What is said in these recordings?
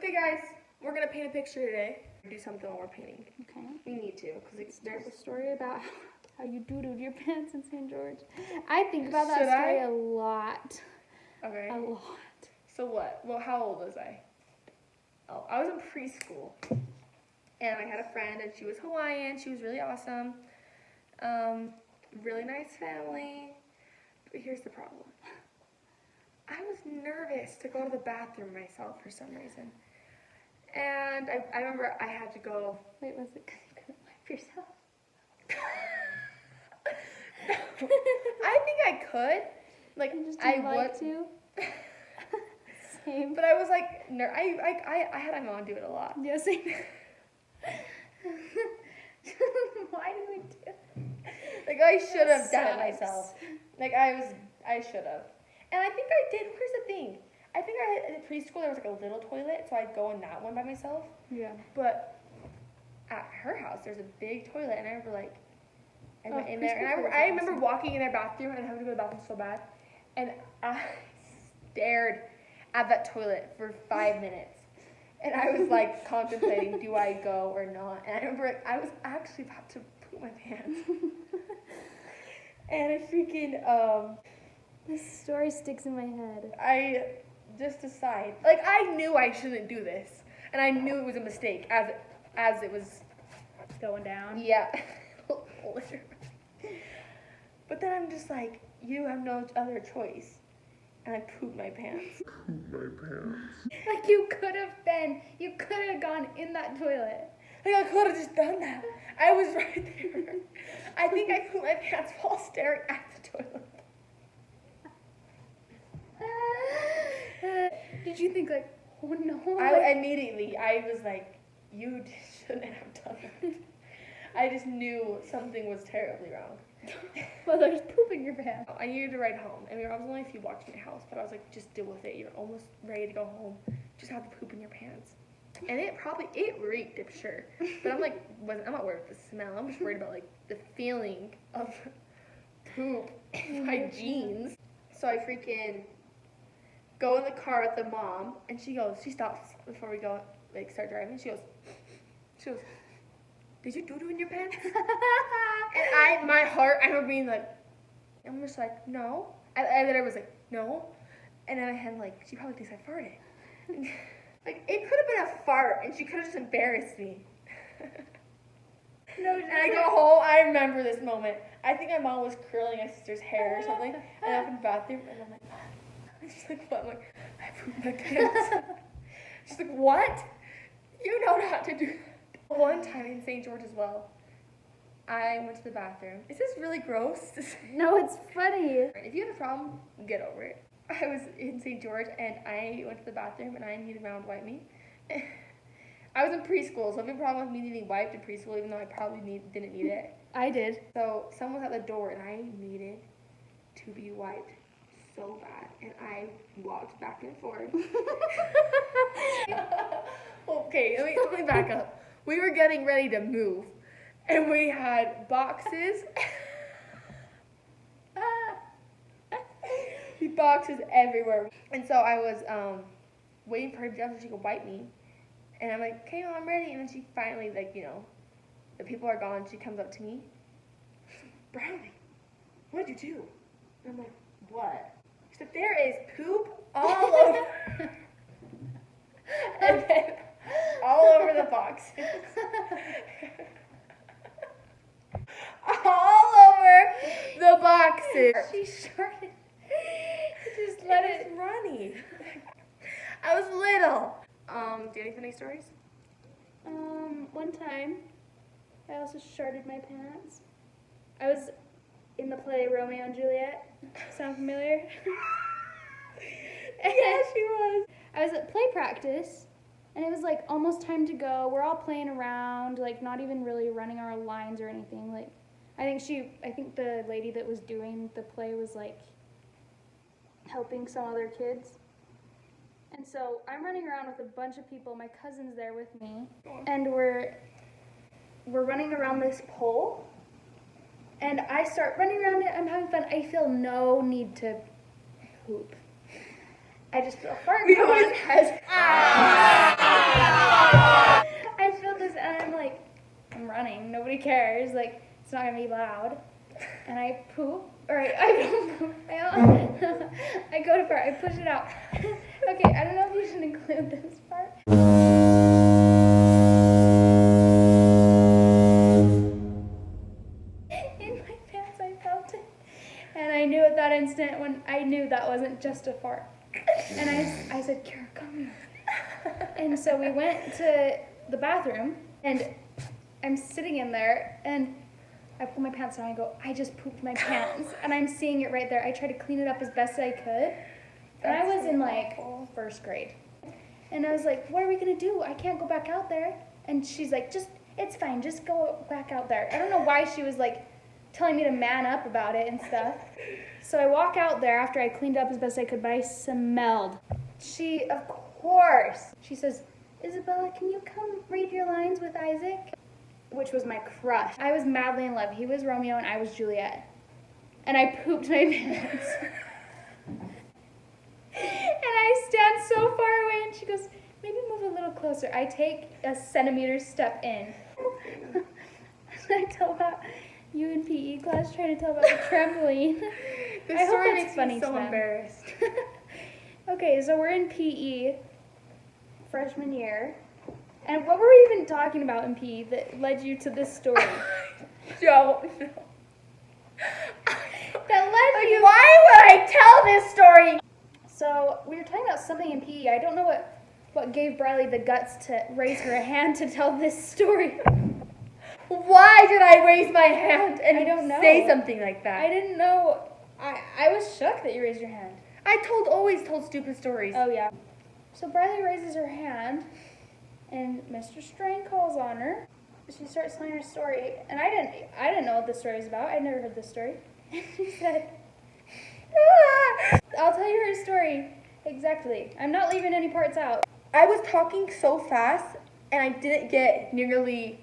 Hey guys, we're gonna paint a picture today. Do something while we're painting. Okay. We need to, because There's a story about how you doo-dooed your pants in St. George. I think about that story a lot. Okay. A lot. So what? Well, how old was I? Oh, I was in preschool. And I had a friend, and she was Hawaiian. She was really awesome. Really nice family. But here's the problem. I was nervous to go to the bathroom myself for some reason. And I remember I had to go. Wait, was it because you couldn't wipe yourself? I think I could. Like, I would to. Same. But I was like, I had my mom do it a lot. Yeah, same. Why do we do it? Like, I should have done it myself. Like, I should have. And I think I did. Here's the thing. I think in preschool there was like a little toilet, so I'd go in that one by myself. Yeah. But at her house, there's a big toilet, and I remember like, I went in there, and I remember walking in their bathroom and having to go to the bathroom so bad, and I stared at that toilet for 5 minutes, and I was like contemplating, do I go or not? And I remember I was actually about to poop my pants, and I freaking This story sticks in my head. I just decide, like, I knew I shouldn't do this, and I knew it was a mistake as it was Going down? Yeah. Literally. But then I'm just like, you have no other choice. And I pooped my pants. Like you could have gone in that toilet. Like, I could have just done that. I was right there. I think I pooped my pants while staring at the toilet. Did you think like, oh no? I was like, you shouldn't have done that. I just knew something was terribly wrong. Well, there's poop in your pants. I needed to ride home. I mean, I was only a few blocks from my house, but I was like, just deal with it. You're almost ready to go home. Just have the poop in your pants. And it reeked, I'm sure. But I'm like, I'm not worried about the smell. I'm just worried about like the feeling of poop in my jeans. So I freaking go in the car with the mom, and she stops before we go, like, start driving. She goes, did you doo-doo in your pants? And my heart, I remember being like, I'm just like, no. And then I was like, no. And then I had like, she probably thinks I farted. Like, it could have been a fart, and she could have just embarrassed me. No, and I go home, I remember this moment. I think my mom was curling my sister's hair or something, and I opened the bathroom, and I'm like, Mom. She's like, what? I'm like, I pooped my pants. She's like, what? You know not to do that. One time in St. George as well, I went to the bathroom. Is this really gross? No, it's funny. If you have a problem, get over it. I was in St. George, and I went to the bathroom, and I needed Mom to wipe me. I was in preschool, so I have a problem with me needing wiped in preschool, even though I probably didn't need it. I did. So someone was at the door, and I needed to be wiped so bad, and I walked back and forth. Okay, let me back up. We were getting ready to move, and we had boxes. Boxes everywhere. And so I was waiting for her to jump so she could wipe me. And I'm like, okay, Mom, I'm ready. And then she finally, like, you know, the people are gone. She comes up to me. She's like, Brylee, what'd you do? And I'm like, what? She said, there is poop all over. And then all over the boxes. All over the boxes. She started. Just let it runny. I was little. Do you have any funny stories? One time, I also sharted my pants. I was in the play Romeo and Juliet. Sound familiar? Yeah, she was. I was at play practice, and it was like almost time to go. We're all playing around, like not even really running our lines or anything. Like, I think the lady that was doing the play was like helping some other kids. And so I'm running around with a bunch of people. My cousin's there with me, and we're running around this pole. And I start running around it. I'm having fun. I feel no need to poop. I just feel fart. We always has. it's not gonna be loud. And I poop, or I don't poop, I go to fart, I push it out. Okay, I don't know if you should include this part. In my pants, I felt it. And I knew at that instant when I knew that wasn't just a fart. And I said, Kara, come here. And so we went to the bathroom, and I'm sitting in there, and I pull my pants down and I go, I just pooped my pants. And I'm seeing it right there. I tried to clean it up as best I could. And I was in like first grade. And I was like, what are we gonna do? I can't go back out there. And she's like, it's fine, just go back out there. I don't know why she was like telling me to man up about it and stuff. So I walk out there after I cleaned up as best I could, but I smelled. She, of course, she says, Isabella, can you come read your lines with Isaac? Which was my crush. I was madly in love. He was Romeo and I was Juliet. And I pooped my pants. And I stand so far away and she goes, maybe move a little closer. I take a centimeter step in. I tell about you in PE class trying to tell about the trampoline. This story makes me so embarrassed. Okay, so we're in PE, freshman year. And what were we even talking about in PE that led you to this story? Don't know. That led you... Why would I tell this story? So we were talking about something in PE. I don't know what gave Brylee the guts to raise her hand to tell this story. Why did I raise my hand and I don't know. say something like that? I didn't know. I was shocked that you raised your hand. I always told stupid stories. Oh, yeah. So Brylee raises her hand, and Mr. Strain calls on her. She starts telling her story, and I didn't know what this story was about. I'd never heard this story. And she said, I'll tell you her story exactly. I'm not leaving any parts out. I was talking so fast, and I didn't get nearly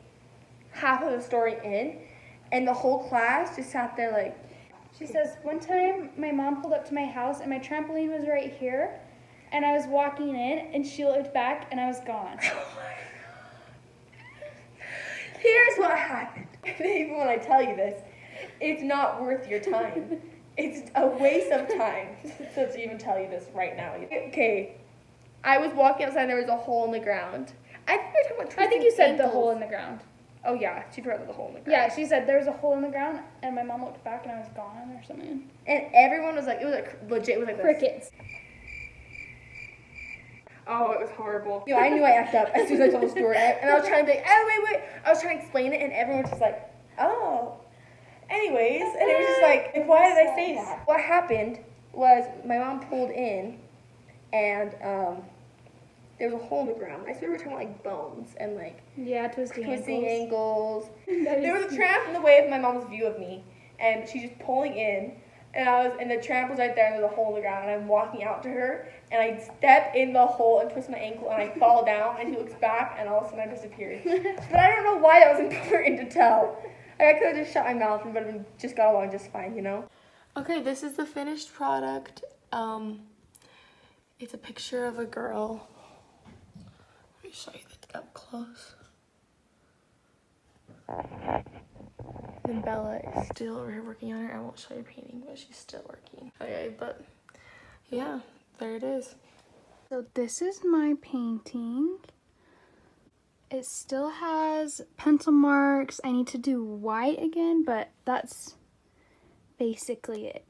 half of the story in, and the whole class just sat there like... She says, one time my mom pulled up to my house, and my trampoline was right here, and I was walking in, and she looked back, and I was gone. Here's what happened. Even when I tell you this, it's not worth your time. It's a waste of time to even tell you this right now. Okay, I was walking outside and there was a hole in the ground. I think we were talking about I think you said the hole in the ground. Oh yeah, she forgot about the hole in the ground. Yeah, she said there was a hole in the ground, and my mom looked back and I was gone or something. And everyone was like, it was like legit, it was like crickets. This. Oh, it was horrible. You know, I knew I effed up as soon as I told the story. And I was trying to be like, oh, wait. I was trying to explain it, and everyone was just like, oh. Anyways, and it was just like, why did I say that? What happened was my mom pulled in, and there was a hole in the ground. I swear we were talking like bones and like twisting ankles. There was a tramp in the way of my mom's view of me, and she's just pulling in. And the tramp was right there, and there's a hole in the ground, and I'm walking out to her, and I step in the hole and twist my ankle, and I fall down, and she looks back, and all of a sudden I disappeared. But I don't know why that was important to tell. Like, I could have just shut my mouth, and but just got along just fine, you know? Okay, this is the finished product. It's a picture of a girl. Let me show you that up close. And Bella is still over here working on her. I won't show you painting, but she's still working. Okay, but yeah, there it is. So this is my painting. It still has pencil marks. I need to do white again, but that's basically it.